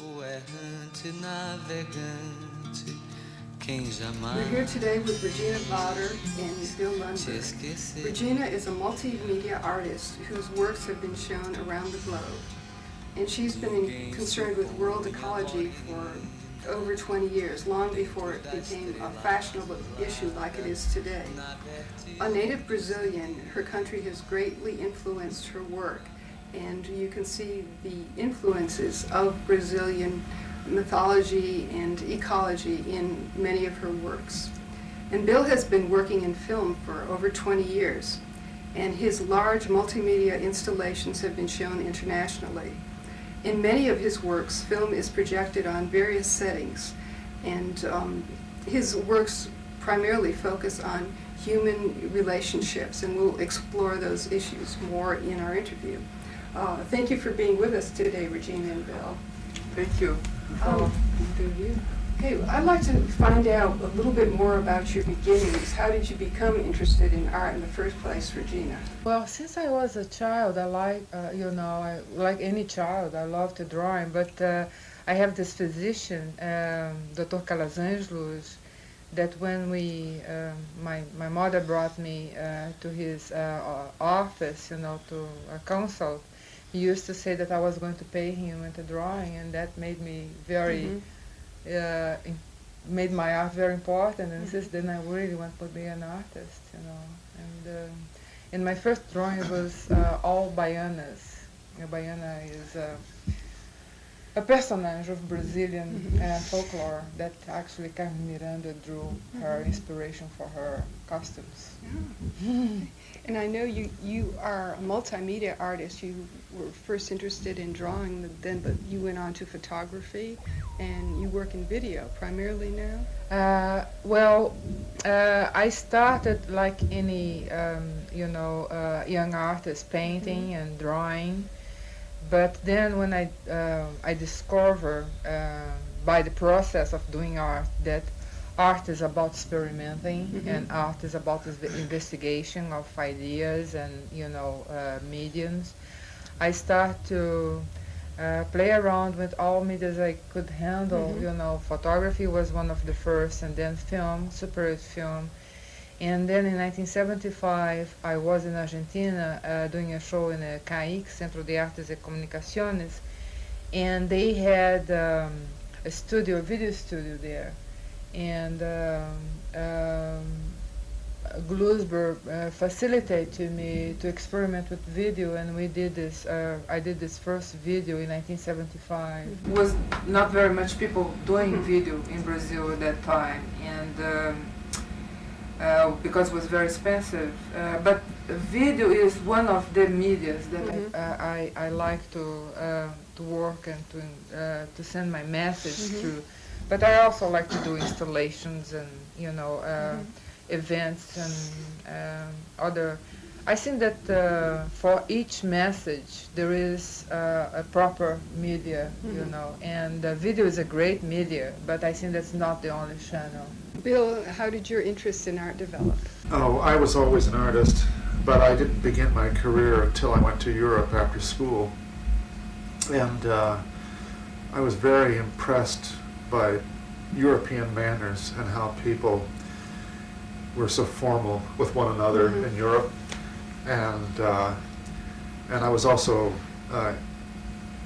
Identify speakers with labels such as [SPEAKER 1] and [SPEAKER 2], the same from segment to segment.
[SPEAKER 1] o errante navegante, quem jamais.
[SPEAKER 2] We're here today with Regina Vater and Bill Lundberg. Regina is a multimedia artist whose works have been shown around the globe. And she's been concerned with world ecology for over 20 years, long before it became a fashionable issue like it is today. A native Brazilian, her country has greatly influenced her work, and you can see the influences of Brazilian mythology and ecology in many of her works. And Bill has been working in film for over 20 years, and his large multimedia installations have been shown internationally. In many of his works, film is projected on various settings, and his works primarily focus on human relationships, and we'll explore those issues more in our interview. Thank you for being with us today, Regina and Bill.
[SPEAKER 3] Thank you for the interview.
[SPEAKER 2] Okay, I'd like to find out a little bit more about your beginnings. How did you become interested in art in the first place, Regina?
[SPEAKER 3] Well, since I was a child, I like any child, I love to draw, but I have this physician, Dr. Calazangelos, that when my mother brought me to his office, to consult, he used to say that I was going to pay him into drawing, and that made me very, made my art very important, and since then I really want to be an artist, and my first drawing was all baianas. Baiana is a personage of Brazilian folklore that actually Carmen Miranda drew her inspiration for her costumes.
[SPEAKER 2] Yeah. And I know you are a multimedia artist. You were first interested in drawing, but you went on to photography, and you work in video primarily now?
[SPEAKER 3] I started like any, young artist, painting and drawing. But then when I discovered by the process of doing art that art is about experimenting, and art is about the investigation of ideas and mediums, I started to play around with all medias I could handle. Photography was one of the first, and then film, Super 8 film. And then in 1975, I was in Argentina doing a show in the CAIC, Centro de Artes y Comunicaciones, and they had a video studio there. And Glusberg facilitated me to experiment with video, and we did this. I did this first video in 1975. Was not very much people doing video in Brazil at that time, and because it was very expensive. But video is one of the medias that I like to work and to send my message through. But I also like to do installations and events and other. I think that for each message there is a proper media, and video is a great media, but I think that's not the only channel.
[SPEAKER 2] Bill, how did your interest in art develop?
[SPEAKER 4] Oh, I was always an artist, but I didn't begin my career until I went to Europe after school. And I was very impressed by European manners and how people were so formal with one another in Europe. And I was also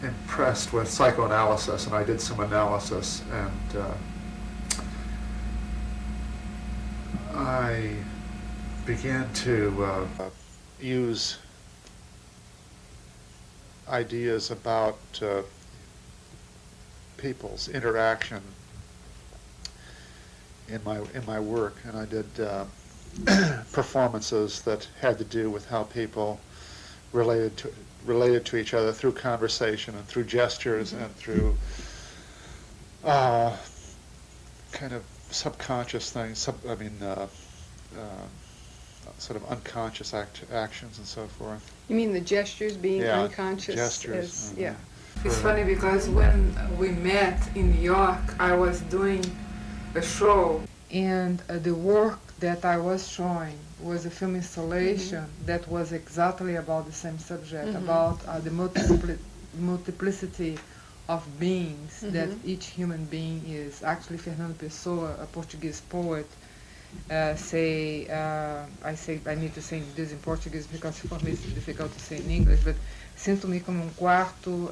[SPEAKER 4] impressed with psychoanalysis, and I did some analysis, and I began to use ideas about people's interaction in my work, and I did performances that had to do with how people related to each other through conversation and through gestures and through kind of subconscious things, sort of unconscious actions and so forth.
[SPEAKER 2] You mean the gestures being unconscious?
[SPEAKER 4] Gestures.
[SPEAKER 2] Yeah.
[SPEAKER 3] It's funny because when we met in New York, I was doing a show, and the work that I was showing was a film installation that was exactly about the same subject, about the multiplicity of beings that each human being is. Actually, Fernando Pessoa, a Portuguese poet, I need to say this in Portuguese because for me it's difficult to say in English, but sinto-me como um quarto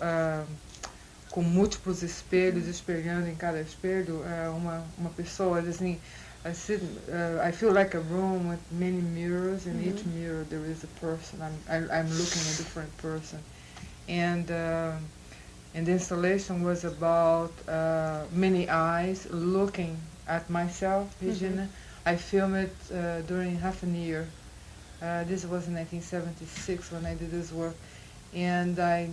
[SPEAKER 3] com múltiplos espelhos, espelhando em cada espelho uma pessoa, assim, I feel like a room with many mirrors, and each mirror there is a person. I'm looking at a different person, and the installation was about many eyes looking at myself, Regina. I filmed it during half a year. This was in 1976 when I did this work, and I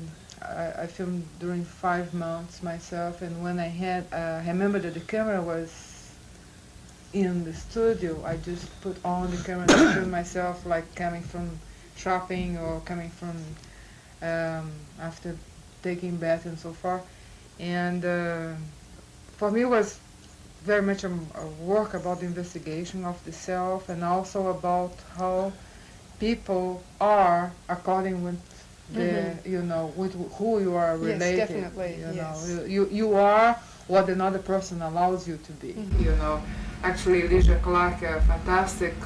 [SPEAKER 3] filmed during 5 months myself. And when I remember that the camera was in the studio, I just put on the camera and filmed myself, like coming from shopping or coming from after taking bath and so forth. And for me it was very much a work about the investigation of the self, and also about how people are according with the with who you are related.
[SPEAKER 2] Yes, definitely.
[SPEAKER 3] You are what another person allows you to be. Actually, Ecologia Clark, a fantastic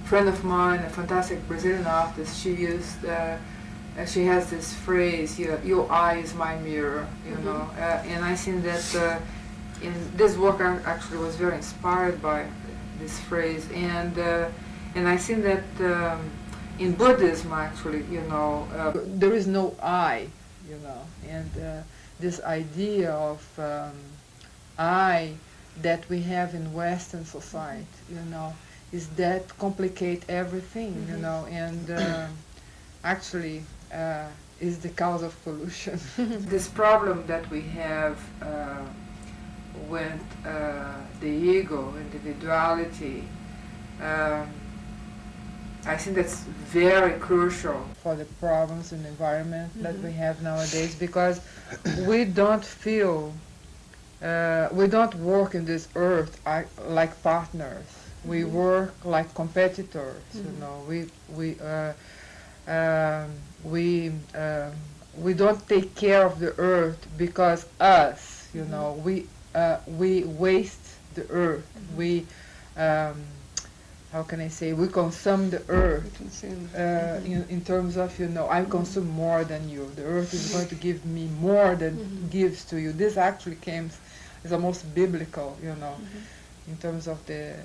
[SPEAKER 3] friend of mine, a fantastic Brazilian artist, she has this phrase, your eye is my mirror, and I think that in this work I actually was very inspired by this phrase, and I think that in Buddhism actually, there is no I, and this idea of I that we have in Western society, is that complicate everything, and actually is the cause of pollution. This problem that we have with the ego, individuality, I think that's very crucial for the problems in the environment that we have nowadays, because we don't feel, we don't work in this earth like partners. We work like competitors. We don't take care of the earth because us. We waste the earth. We how can I say, we consume the earth in terms of, I consume more than you. The earth is going to give me more than it gives to you. This actually is almost biblical, in terms of the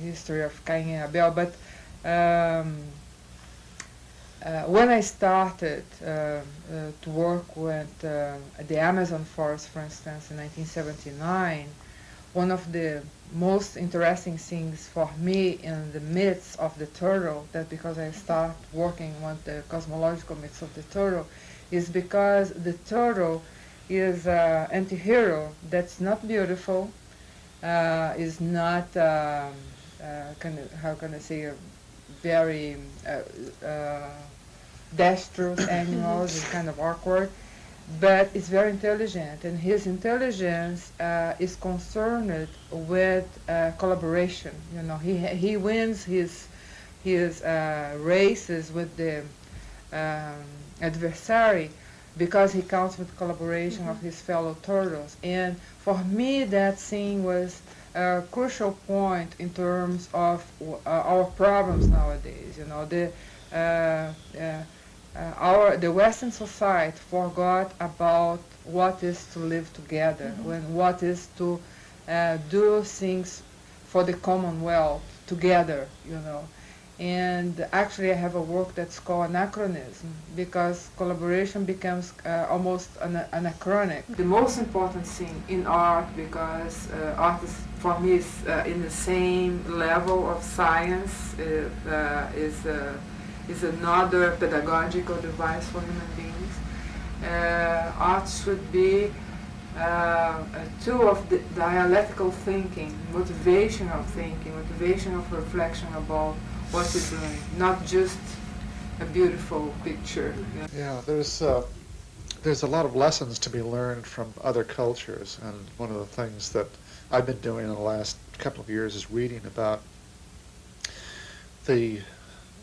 [SPEAKER 3] history of Cain and Abel. But when I started to work with the Amazon forest, for instance, in 1979, one of the most interesting things for me in the myths of the turtle, that because I start working with the cosmological myths of the turtle, is because the turtle is an anti-hero that's not beautiful, is not, how can I say, a very dexterous animal, is kind of awkward, but it's very intelligent, and his intelligence is concerned with collaboration. He wins his races with the adversary because he counts with collaboration of his fellow turtles. And for me, that thing was a crucial point in terms of our problems nowadays. The Western society forgot about what is to live together, when what is to do things for the commonwealth together, And actually I have a work that's called Anachronism, because collaboration becomes almost anachronic. The most important thing in art, because art is, for me, is in the same level of science, is another pedagogical device for human beings. Art should be a tool of dialectical thinking, motivation of reflection about what we're doing, not just a beautiful picture.
[SPEAKER 4] Yeah, there's a lot of lessons to be learned from other cultures, and one of the things that I've been doing in the last couple of years is reading about the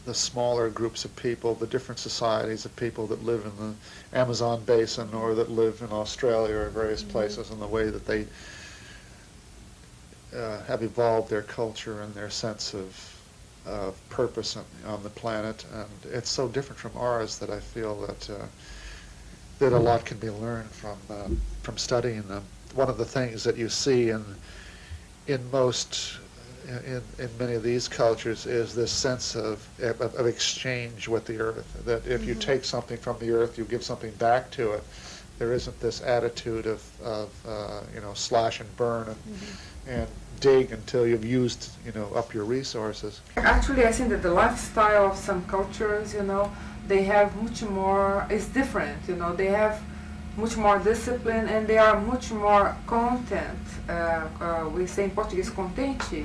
[SPEAKER 4] the smaller groups of people, the different societies of people that live in the Amazon basin or that live in Australia or various places, and the way that they have evolved their culture and their sense of purpose on the planet. And it's so different from ours that I feel that a lot can be learned from studying them. One of the things that you see in many of these cultures is this sense of exchange with the earth, that if you take something from the earth, you give something back to it. There isn't this attitude of slash and burn and dig until you've used up your resources.
[SPEAKER 3] Actually, I think that the lifestyle of some cultures, they have much more, it's different, they have much more discipline, and they are much more content, we say in Portuguese, contente,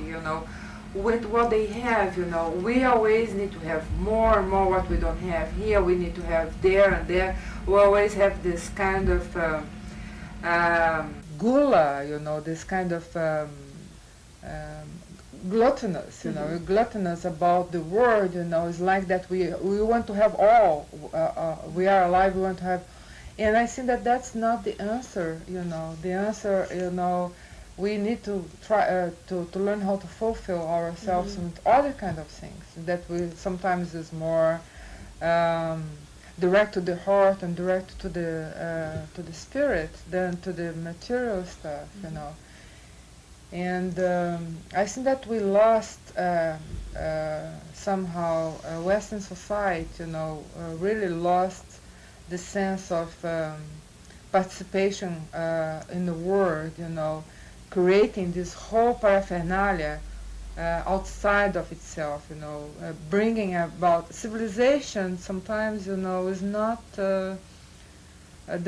[SPEAKER 3] with what they have, We always need to have more and more what we don't have. Here we need to have there and there. We always have this kind of gula, this kind of gluttonous, gluttonous about the world, It's like that we want to have all. We are alive, we want to have. And I think that that's not the answer, The answer, we need to try to learn how to fulfill ourselves with other kind of things that we sometimes is more direct to the heart and direct to the spirit than to the material stuff, And I think that we lost somehow Western society, really lost the sense of participation in the world, creating this whole paraphernalia outside of itself, bringing about civilization. Sometimes, is not the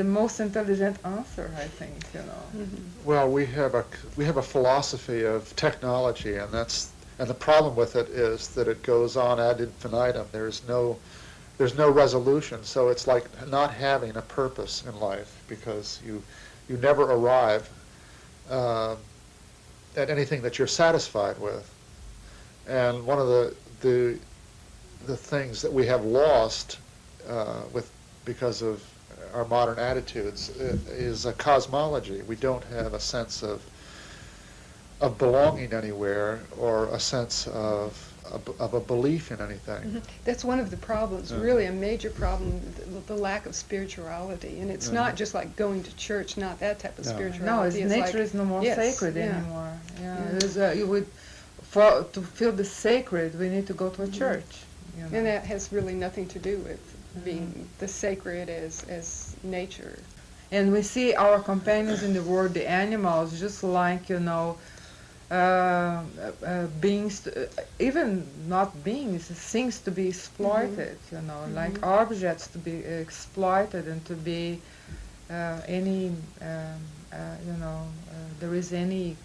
[SPEAKER 3] most intelligent answer, I think,
[SPEAKER 4] Well, we have a philosophy of technology, and the problem with it is that it goes on ad infinitum. There's no resolution, so it's like not having a purpose in life, because you never arrive at anything that you're satisfied with. And one of the things that we have lost because of our modern attitudes is a cosmology. We don't have a sense of belonging anywhere, or a sense of a belief in anything.
[SPEAKER 2] That's one of the problems, really a major problem, the lack of spirituality. And it's not just like going to church, not that type of spirituality.
[SPEAKER 3] No, nature is no more sacred anymore. To feel the sacred, we need to go to a church.
[SPEAKER 2] And that has really nothing to do with being the sacred as nature.
[SPEAKER 3] And we see our companions in the world, the animals, just like, beings, even not beings, things to be exploited, like objects to be exploited and to be there is any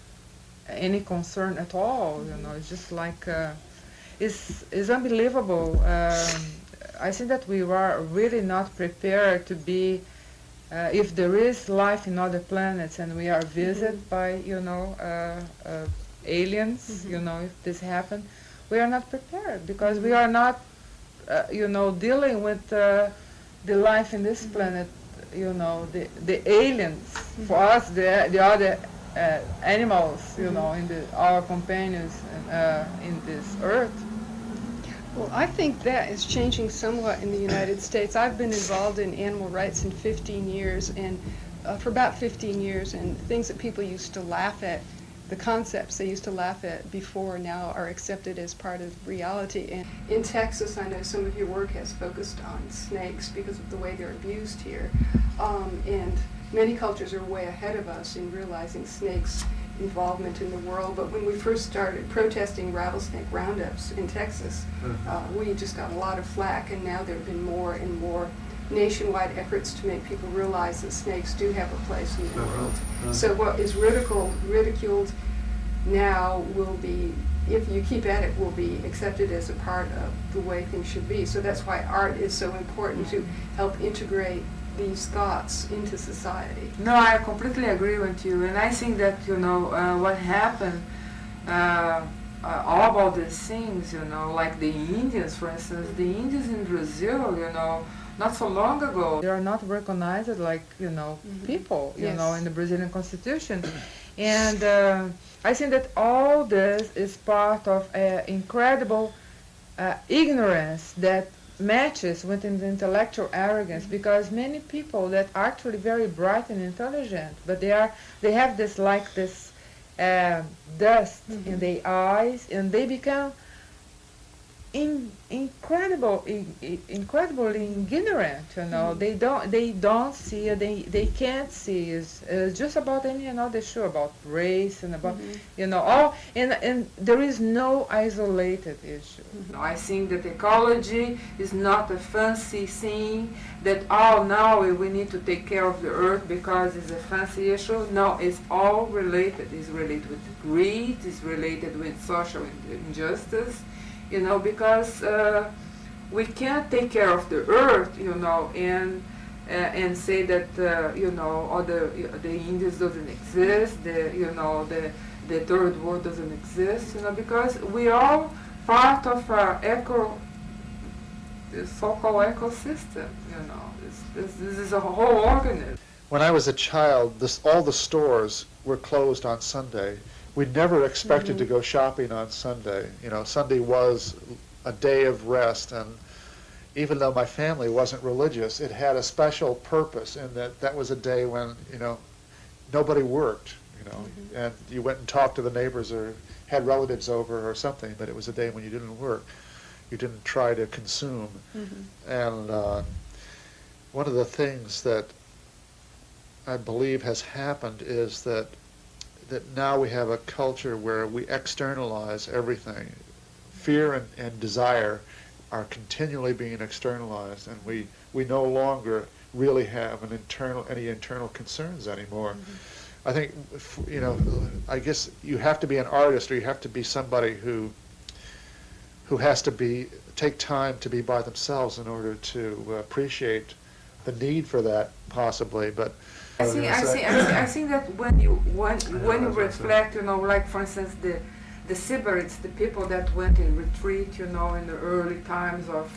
[SPEAKER 3] concern at all, it's just like, it's unbelievable. I think that we are really not prepared to be, if there is life in other planets and we are visited by, aliens, if this happens, we are not prepared, because we are not, dealing with the life in this planet, the aliens, for us, the other animals, in our companions in this earth.
[SPEAKER 2] Well, I think that is changing somewhat in the United States. I've been involved in animal rights in 15 years, and for about 15 years, and things that people used to laugh at, the concepts they used to laugh at before, now are accepted as part of reality. And in Texas, I know some of your work has focused on snakes because of the way they're abused here. And many cultures are way ahead of us in realizing snakes' involvement in the world. But when we first started protesting rattlesnake roundups in Texas, we just got a lot of flack, and now there have been more and more nationwide efforts to make people realize that snakes do have a place in the world. So what is ridiculed now will be, if you keep at it, will be accepted as a part of the way things should be. So that's why art is so important, to help integrate these thoughts into society.
[SPEAKER 3] No, I completely agree with you, and I think that what happened all about these things, like the Indians, for instance. The Indians in Brazil, not so long ago, they are not recognized like, people, in the Brazilian constitution. And I think that all this is part of incredible ignorance that matches with the intellectual arrogance, because many people that are actually very bright and intelligent, but they have this dust in their eyes, and they become incredibly ignorant. They don't see it. They can't see. It's just about any another issue, about race and about all, and there is no isolated issue. I think that ecology is not a fancy thing that now we need to take care of the earth because it's a fancy issue. No, it's all related. It's related with greed. It's related with social injustice. Because we can't take care of the earth, and say that the Indians doesn't exist, the third world doesn't exist, because we are part of the so-called ecosystem. This is a whole organism.
[SPEAKER 4] When I was a child, all the stores were closed on Sunday. We never expected to go shopping on Sunday. Sunday was a day of rest, and even though my family wasn't religious, it had a special purpose in that was a day when, nobody worked, and you went and talked to the neighbors or had relatives over or something, but it was a day when you didn't work. You didn't try to consume. And one of the things that I believe has happened is that now we have a culture where we externalize everything. Fear and desire are continually being externalized, and we no longer really have any internal concerns anymore. I think, I guess you have to be an artist, or you have to be somebody who has to take time to be by themselves in order to appreciate the need for that, possibly. But
[SPEAKER 3] I think that when you reflect, like for instance the Sybarites, the people that went in retreat, in the early times of,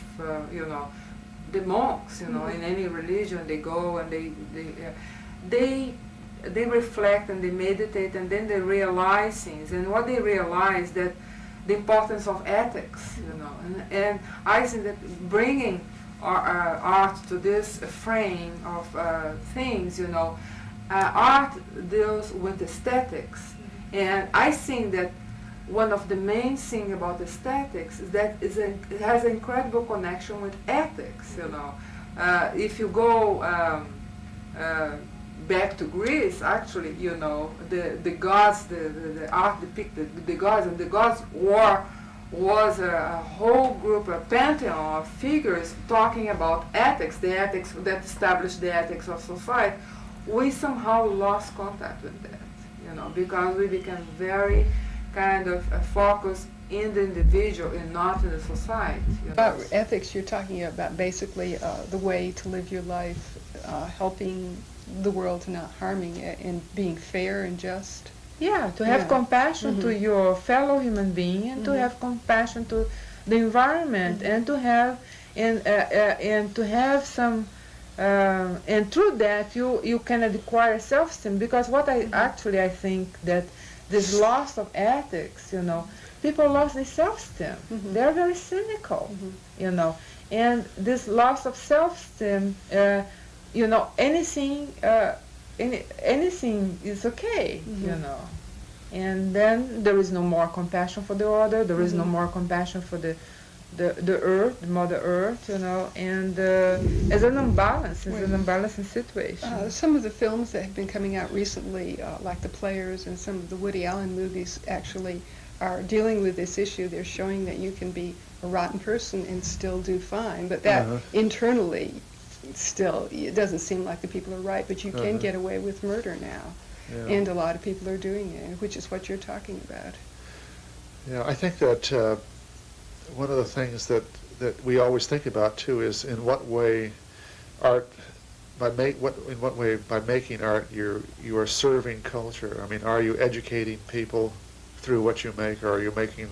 [SPEAKER 3] the monks, in any religion, they go and they reflect and they meditate, and then they realize things, and what they realize that the importance of ethics, and I think that bringing art to this frame of things, art deals with aesthetics, and I think that one of the main things about aesthetics is that it has an incredible connection with ethics. If you go back to Greece, actually, the gods, the art depicted the gods, and the gods was a whole group, a pantheon of figures talking about ethics, the ethics that established the ethics of society. We somehow lost contact with that, because we became very kind of focused in the individual and not in the society.
[SPEAKER 2] About ethics, you're talking about basically the way to live your life, helping the world and not harming it, and being fair and just.
[SPEAKER 3] Yeah, to have compassion to your fellow human being, and to have compassion to the environment, and to have some, and through that you can acquire self-esteem. Because what I think that this loss of ethics, people lost their self-esteem. They're very cynical, and this loss of self-esteem, anything is okay, and then there is no more compassion for the other. There is no more compassion for the earth, the Mother Earth, and it's an imbalance. It's an imbalancing situation.
[SPEAKER 2] Some of the films that have been coming out recently, like The Players and some of the Woody Allen movies, actually are dealing with this issue. They're showing that you can be a rotten person and still do fine, but that internally, still, it doesn't seem like the people are right, but you can get away with murder now. And a lot of people are doing it, which is what you're talking about.
[SPEAKER 4] Yeah, I think that one of the things that we always think about too is in what way art, by making art you are serving culture. I mean, are you educating people through what you make, or are you making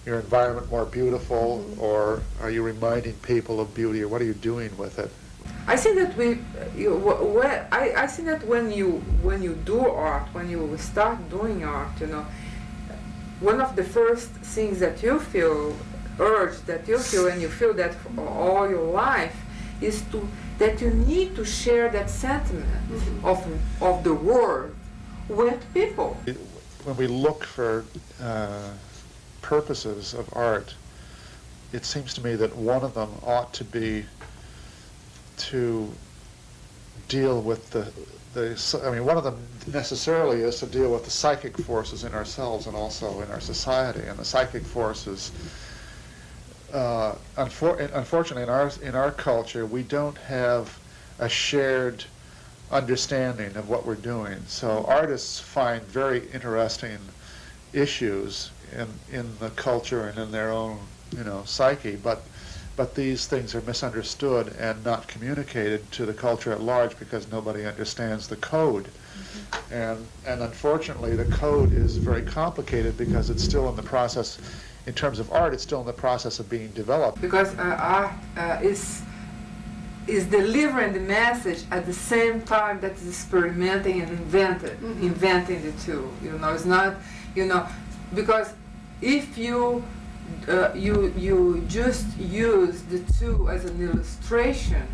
[SPEAKER 4] your environment more beautiful, or are you reminding people of beauty, or what are you doing with it?
[SPEAKER 3] I think that I think that when you do art, when you start doing art, you know, one of the first things that you feel, urge that you feel, and you feel that for all your life, is that you need to share that sentiment of the world with people.
[SPEAKER 4] When we look for purposes of art, it seems to me that one of them ought to be to deal with one of them necessarily is to deal with the psychic forces in ourselves and also in our society. And the psychic forces, unfortunately, in our culture, we don't have a shared understanding of what we're doing. So artists find very interesting issues in the culture and in their own, psyche, but these things are misunderstood and not communicated to the culture at large because nobody understands the code. And unfortunately, the code is very complicated because it's still in the process, in terms of art, it's still in the process of being developed.
[SPEAKER 3] Because art is delivering the message at the same time that it's experimenting and inventing the two. It's not, because if you just use the two as an illustration,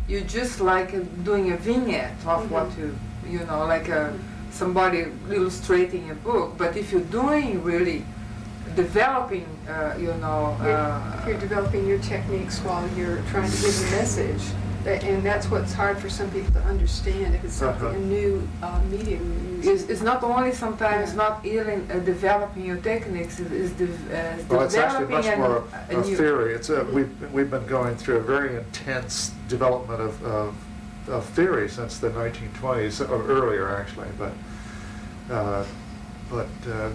[SPEAKER 3] you just like doing a vignette of what like somebody illustrating a book. But if you're doing really developing,
[SPEAKER 2] if you're developing your techniques while you're trying to give a message, and that's what's hard for some people to understand if it's something a new medium.
[SPEAKER 3] It's not only sometimes not even developing your techniques. It's
[SPEAKER 4] it's actually much more a theory. It's we've been going through a very intense development of theory since the 1920s, or earlier actually, but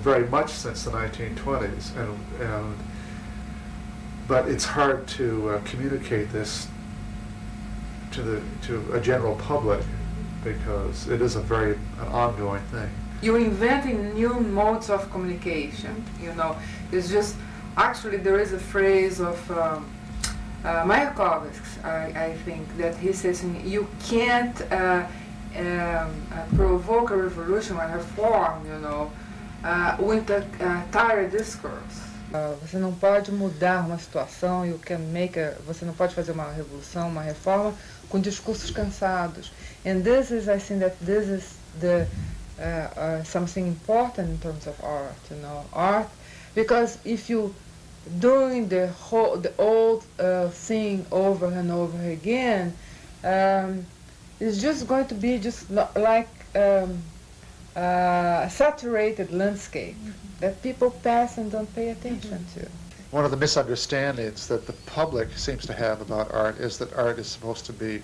[SPEAKER 4] very much since the 1920s, but it's hard to communicate this to a general public because it is an ongoing thing.
[SPEAKER 3] You're inventing new modes of communication. It's just actually there is a phrase of Koros, I think, that he says you can't provoke a revolution or reform, with a tired discourse. Você não pode mudar uma situação, você não pode fazer uma revolução, uma reforma com discursos cansados. And this is, I think that this is the something important in terms of art, art, because if you doing the old thing over and over again, it's just going to be just like a saturated landscape that people pass and don't pay attention to.
[SPEAKER 4] One of the misunderstandings that the public seems to have about art is that art is supposed to be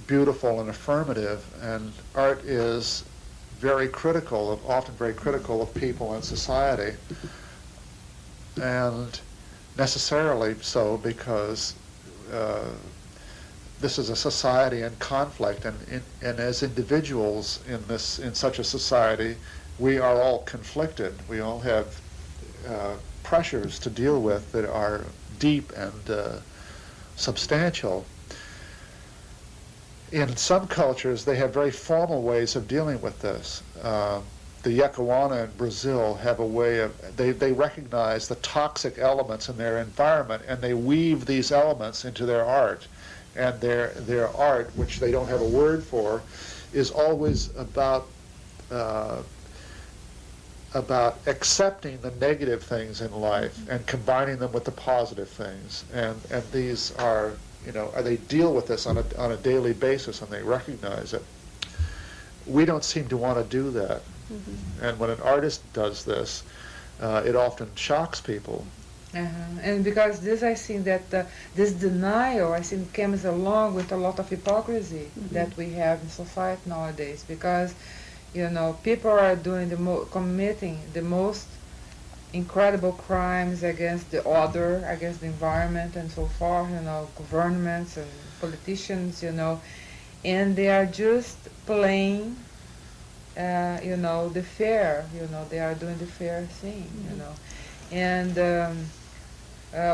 [SPEAKER 4] beautiful and affirmative, and art is often very critical of people and society, and necessarily so because this is a society in conflict, and as individuals in such a society, we are all conflicted. We all have pressures to deal with that are deep and substantial. In some cultures, they have very formal ways of dealing with this. The Ecologia in Brazil have a way of, they recognize the toxic elements in their environment, and they weave these elements into their art. And their art, which they don't have a word for, is always about accepting the negative things in life and combining them with the positive things. And these are, they deal with this on a daily basis, and they recognize it. We don't seem to want to do that. And when an artist does this, it often shocks people.
[SPEAKER 3] And because this, I think that this denial, I think, comes along with a lot of hypocrisy that we have in society nowadays. Because, people are committing the most incredible crimes against the other, against the environment and so forth. Governments and politicians, and they are just playing you know, the fair, you know, they are doing the fair thing, you know. And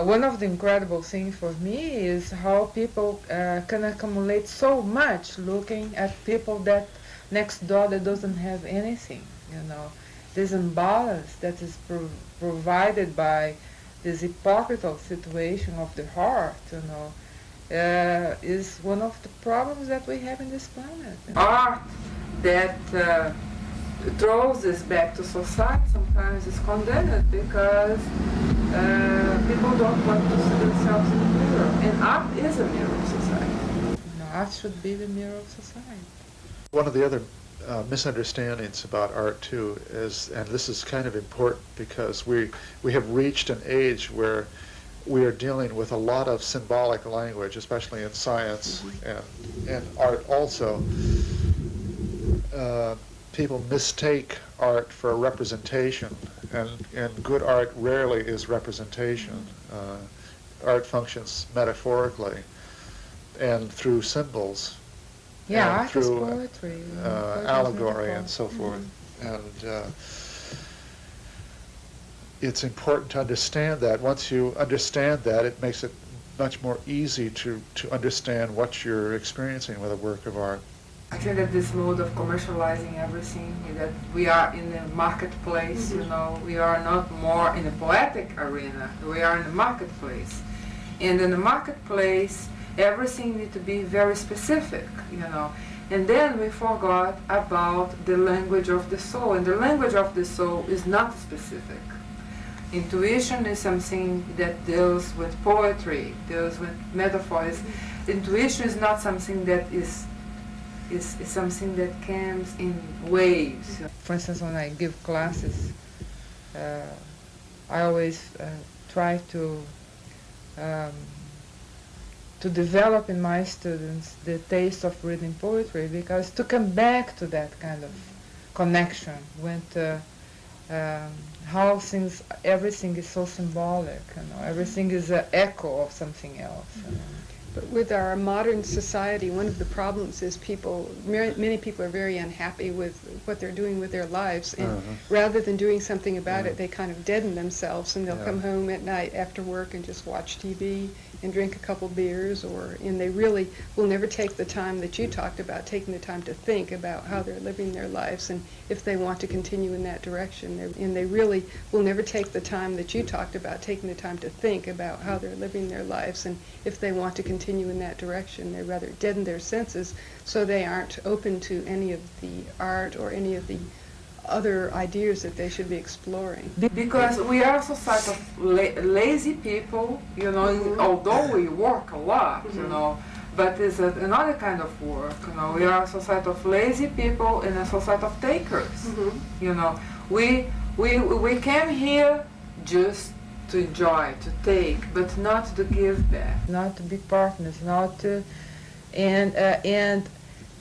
[SPEAKER 3] one of the incredible things for me is how people can accumulate so much looking at people that next door that doesn't have anything, you know. This imbalance that is provided by this hypocritical situation of the heart, you know, is one of the problems that we have in this planet. You know? Art that throws us back to society sometimes is condemned because people don't want to see themselves in the mirror. And art is a mirror of society. You know, art should be the mirror of society.
[SPEAKER 4] One of the other misunderstandings about art too is, and this is kind of important because we have reached an age where we are dealing with a lot of symbolic language, especially in science and art also. People mistake art for a representation, and good art rarely is representation. Art functions metaphorically and through symbols.
[SPEAKER 3] Yeah,
[SPEAKER 4] and
[SPEAKER 3] art
[SPEAKER 4] through
[SPEAKER 3] is poetry.
[SPEAKER 4] allegory and so forth. And it's important to understand that. Once you understand that, it makes it much more easy to understand what you're experiencing with a work of art.
[SPEAKER 3] I think that this mode of commercializing everything, that we are in the marketplace, you know, we are not more in the poetic arena, we are in the marketplace. And in the marketplace, everything needs to be very specific, you know. And then we forgot about the language of the soul, and the language of the soul is not specific. Intuition is something that deals with poetry, deals with metaphors. Intuition is not something that is something that comes in waves. For instance, when I give classes, I always try to develop in my students the taste of reading poetry, because to come back to that kind of connection with how everything is so symbolic, you know, everything is an echo of something else. You know.
[SPEAKER 2] But with our modern society, one of the problems is many people are very unhappy with what they're doing with their lives, and rather than doing something about it, they kind of deaden themselves, and they'll come home at night after work and just watch TV and drink a couple beers, and they really will never take the time that you talked about, taking the time to think about how they're living their lives and if they want to continue in that direction. And they really will never take the time that you talked about, taking the time to think about how they're living their lives and if they want to continue in that direction. They rather deaden their senses, so they aren't open to any of the art or any of the other ideas that they should be exploring.
[SPEAKER 3] Because we are a society of lazy people, you know, although we work a lot, you know, but it's another kind of work, you know. We are a society of lazy people and a society of takers, you know. We came here just to enjoy, to take, but not to give back. Not to be partners, not to, and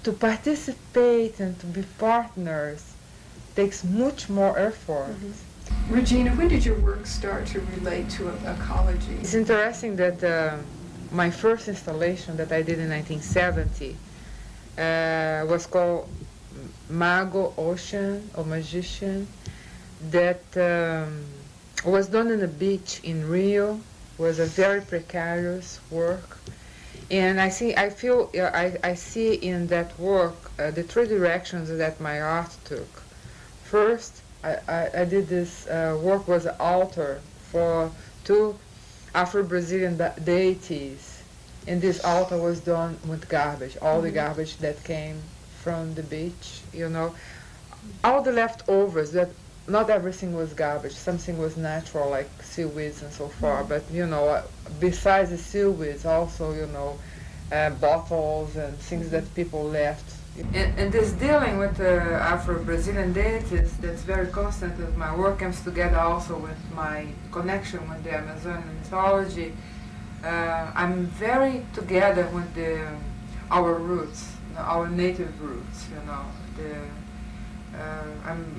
[SPEAKER 3] to participate and to be partners takes much more effort.
[SPEAKER 2] Regina, when did your work start to relate to ecology?
[SPEAKER 3] It's interesting that my first installation that I did in 1970 was called Mago, Ocean, or Magician, that was done on the beach in Rio. Was a very precarious work. And I see in that work the three directions that my art took. First, I did this work was an altar for two Afro-Brazilian deities, and this altar was done with garbage, all the garbage that came from the beach, you know, all the leftovers. That not everything was garbage. Something was natural, like seaweeds and so forth. But you know, besides the seaweeds, also you know, bottles and things that people left. And this dealing with the Afro-Brazilian deities, that's very constant as my work comes together also with my connection with the Amazonian mythology. I'm very together with our roots, our native roots, you know.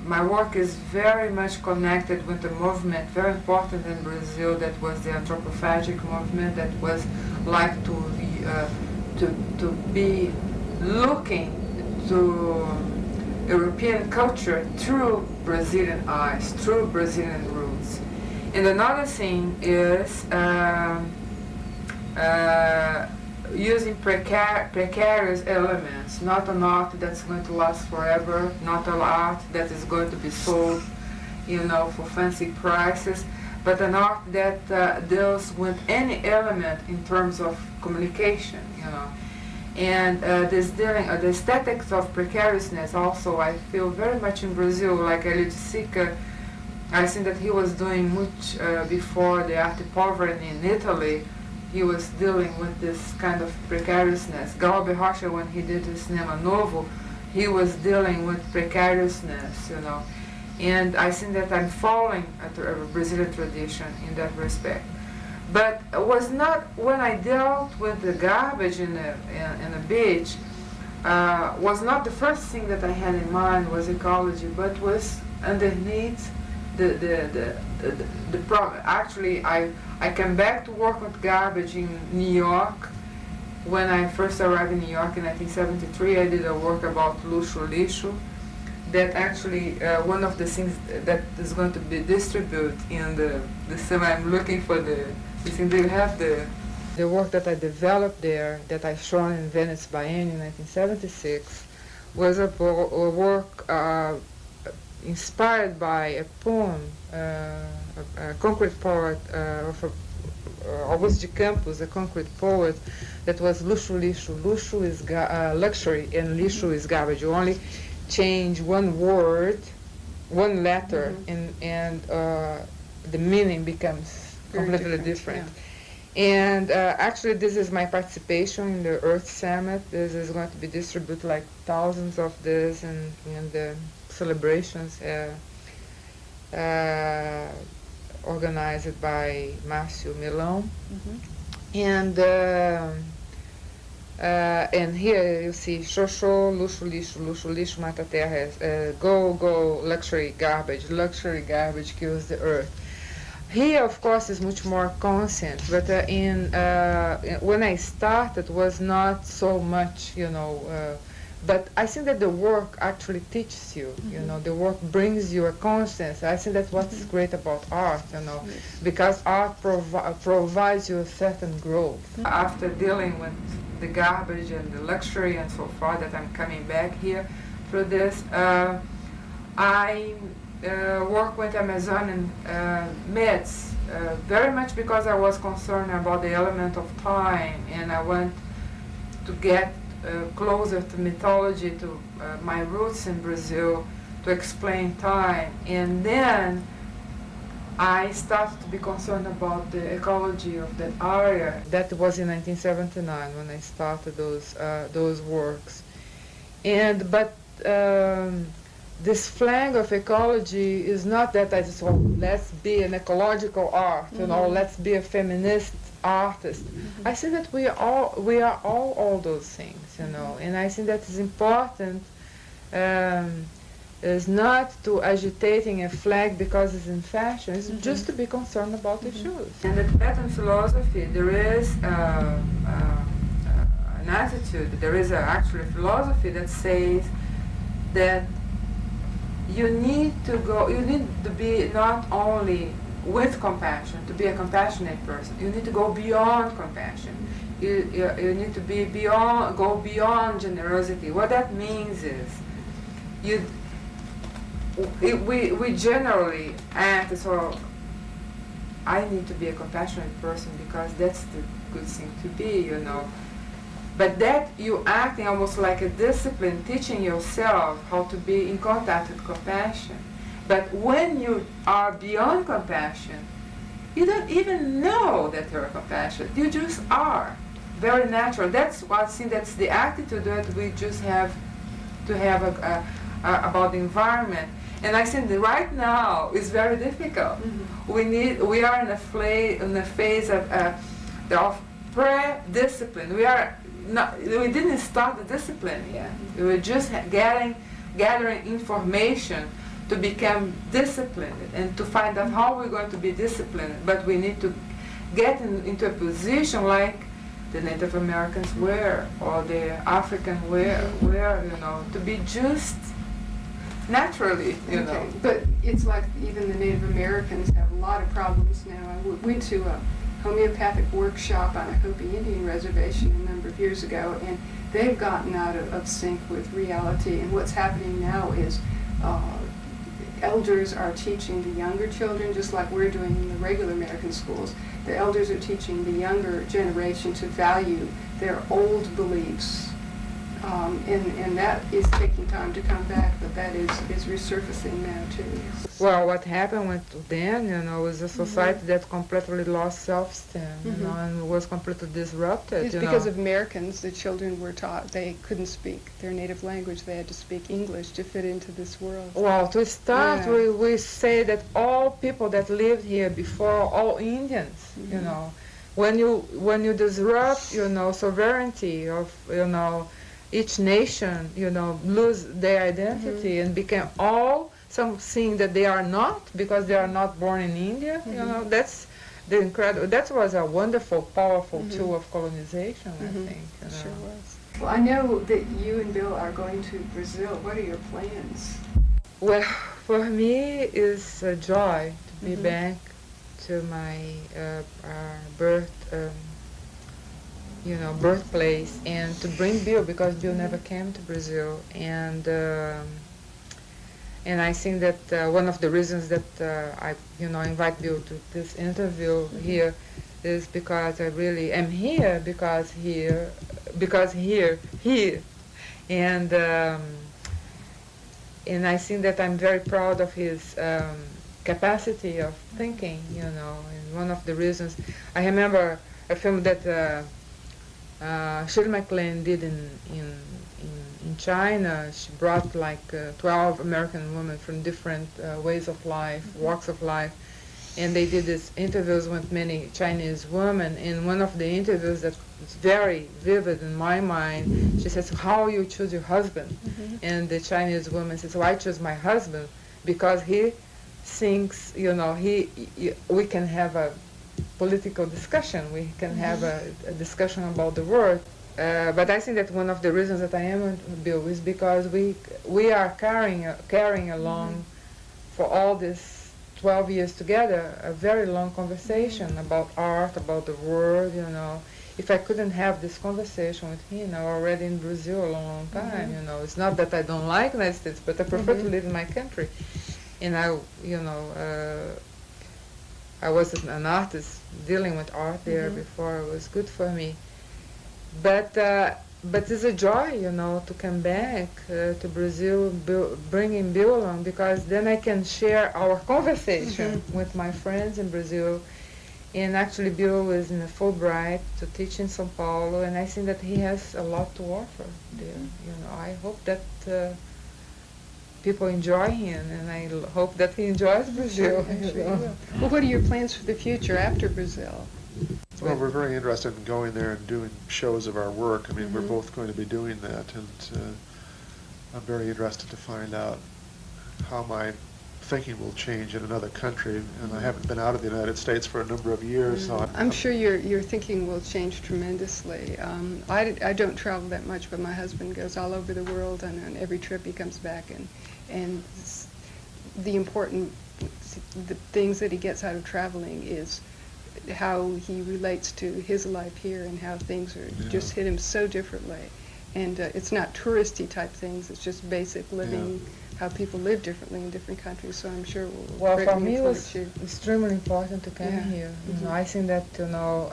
[SPEAKER 3] My work is very much connected with the movement, very important in Brazil, that was the anthropophagic movement, that was like to be looking to European culture through Brazilian eyes, through Brazilian roots. And another thing is using precarious elements, not an art that's going to last forever, not an art that is going to be sold, for fancy prices, but an art that deals with any element in terms of communication, And this dealing, the aesthetics of precariousness also, I feel very much in Brazil, like Elite I think that he was doing much before the Arte Povera in Italy. He was dealing with this kind of precariousness. Galbe Rocha, when he did his Cinema Novo, he was dealing with precariousness, And I think that I'm following a Brazilian tradition in that respect. But it was not, when I dealt with the garbage in a beach, was not the first thing that I had in mind was ecology, but was underneath the problem. Actually, I came back to work with garbage in New York. When I first arrived in New York in 1973, I did a work about luxo lixo. That actually, one of the things that is going to be distributed in the summer, I'm looking for you think they have the work that I developed there, that I shown in Venice Biennial in 1976, was a work inspired by a poem, a concrete poet of Augusto de Campos, a concrete poet, that was luxo lixo. Luxo is luxury and lixo is garbage. You only change one word, one letter, and the meaning becomes completely different. Yeah. And actually, this is my participation in the Earth Summit. This is going to be distributed like thousands of this in the celebrations organized by Márcio Milão. And here you see xoxo, luxo, lixo, mata terra, go, luxury garbage kills the earth. Here, of course, is much more conscious, but when I started was not so much, but I think that the work actually teaches you, the work brings you a conscience. I think that's what's great about art, because art provides you a certain growth. After dealing with the garbage and the luxury and so forth, that I'm coming back here through this, I work with Amazonian myths, very much because I was concerned about the element of time, and I want to get closer to mythology, to my roots in Brazil, to explain time. And then I started to be concerned about the ecology of that area. That was in 1979 when I started those works. But this flank of ecology is not that I just let's be an ecological art, let's be a feminist artist. I think that we are all those things, and I think that is important. Is not to agitating a flag because it's in fashion. It's just to be concerned about issues. And the Tibetan philosophy, there is an attitude. There is actually a philosophy that says that you need to be not only with compassion, to be a compassionate person. You need to go beyond compassion. You need to go beyond generosity. What that means is, we generally act so. I need to be a compassionate person because that's the good thing to be, But that you acting almost like a discipline, teaching yourself how to be in contact with compassion. But when you are beyond compassion, you don't even know that you're compassionate. You just are. Very natural. That's what I think that's the attitude that we just have to have about the environment. And I think that right now is very difficult. We are in a phase of pre-discipline. We didn't start the discipline yet. We were just gathering information to become disciplined and to find out how we're going to be disciplined. But we need to get into a position like the Native Americans were, or the African were, to be just naturally, you know.
[SPEAKER 2] Okay, but it's like even the Native Americans have a lot of problems now. I went to a homeopathic workshop on a Hopi Indian reservation a number of years ago, and they've gotten out of sync with reality. And what's happening now is elders are teaching the younger children, just like we're doing in the regular American schools. The elders are teaching the younger generation to value their old beliefs. And that is taking time to come back, but that is resurfacing now too.
[SPEAKER 3] Well, what happened with them, you know, was a society that completely lost self-esteem, you know, and was completely disrupted.
[SPEAKER 2] It's because of Americans. The children were taught they couldn't speak their native language. They had to speak English to fit into this world.
[SPEAKER 3] Well, to start, we say that all people that lived here before, all Indians, you know, when you disrupt, you know, sovereignty of, you know, each nation, you know, lose their identity and become all something that they are not because they are not born in India. You know, that's the incredible. That was a wonderful, powerful tool of colonization. I think. You know.
[SPEAKER 2] Sure was. Well, I know that you and Bill are going to Brazil. What are your plans?
[SPEAKER 3] Well, for me, it's a joy to be back to my birthplace, and to bring Bill, because Bill never came to Brazil, and I think that one of the reasons that I invite Bill to this interview here is because I really am here because here, and I think that I'm very proud of his capacity of thinking, you know, and one of the reasons I remember a film that Shirley MacLaine did in China. She brought like 12 American women from different ways of life, walks of life, and they did these interviews with many Chinese women. In one of the interviews that was very vivid in my mind, she says, "How you choose your husband?" And the Chinese woman says, "Well, I choose my husband because he thinks, you know, we can have a political discussion. We can have a discussion about the world." But I think that one of the reasons that I am with Bill is because we are carrying along for all this 12 years together a very long conversation about art, about the world, you know. If I couldn't have this conversation with him, I'm already in Brazil a long time, you know. It's not that I don't like the United States, but I prefer to live in my country. And I was an artist dealing with art there before. It was good for me. But it's a joy, you know, to come back to Brazil, bringing Bill along, because then I can share our conversation with my friends in Brazil. And actually Bill is in a Fulbright to teach in São Paulo, and I think that he has a lot to offer there. You know, I hope that people enjoy him, and I hope that he enjoys Brazil.
[SPEAKER 2] Well, what are your plans for the future after Brazil?
[SPEAKER 4] Well, we're very interested in going there and doing shows of our work. I mean, we're both going to be doing that, and I'm very interested to find out how my thinking will change in another country. And I haven't been out of the United States for a number of years. So
[SPEAKER 2] I'm sure your thinking will change tremendously. I don't travel that much, but my husband goes all over the world, and on every trip he comes back, and the things that he gets out of traveling is how he relates to his life here and how things are just hit him so differently. And it's not touristy type things, it's just basic living, how people live differently in different countries. So I'm sure
[SPEAKER 3] well, for me it was extremely important to come here. You know, I think that, you know,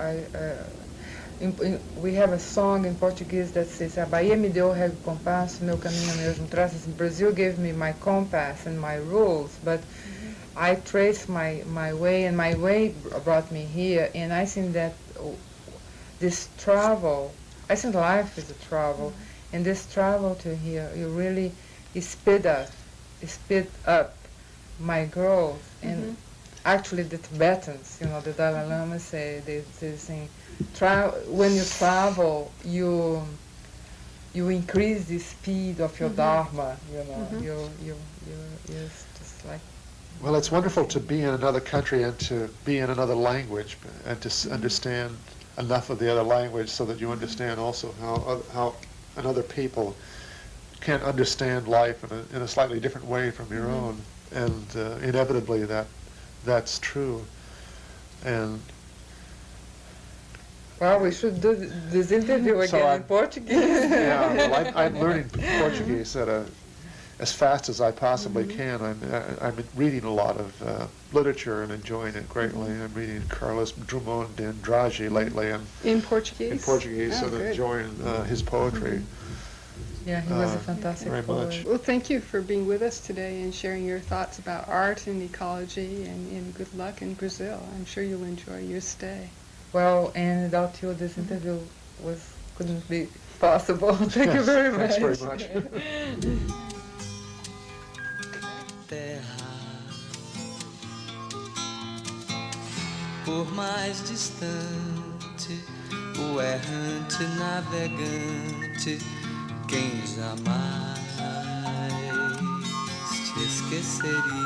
[SPEAKER 3] we have a song in Portuguese that says, "A Bahia me deu o rego compasso, meu caminho mesmo traço." Brazil gave me my compass and my rules, but I traced my way, and my way brought me here. And I think that this travel, I think life is a travel, and this travel to here, you really speed up my growth. And actually the Tibetans, you know, the Dalai Lama say, they say, when you travel, you increase the speed of your dharma, you know, it's just like.
[SPEAKER 4] Well, it's wonderful to be in another country and to be in another language and to understand enough of the other language so that you understand also how another people can't understand life in a slightly different way from your own, and inevitably that's true. And
[SPEAKER 3] well, we should do this interview again in Portuguese.
[SPEAKER 4] Yeah, well, I'm learning Portuguese as fast as I possibly can. I'm reading a lot of literature and enjoying it greatly. I'm reading Carlos Drummond de Andrade lately, and
[SPEAKER 2] in Portuguese.
[SPEAKER 4] In Portuguese,
[SPEAKER 2] Oh,
[SPEAKER 4] so
[SPEAKER 2] good.
[SPEAKER 4] enjoying his poetry.
[SPEAKER 3] Yeah, he was a fantastic
[SPEAKER 4] very
[SPEAKER 3] poet.
[SPEAKER 4] much.
[SPEAKER 2] Well, thank you for being with us today and sharing your thoughts about art and ecology, and good luck in Brazil. I'm sure you'll enjoy your stay.
[SPEAKER 3] Well, and without you, this interview couldn't be possible. Thank you very much.
[SPEAKER 4] Thanks very much.
[SPEAKER 1] Terra, por mais distante, o errante navegante, quem jamais te esqueceria.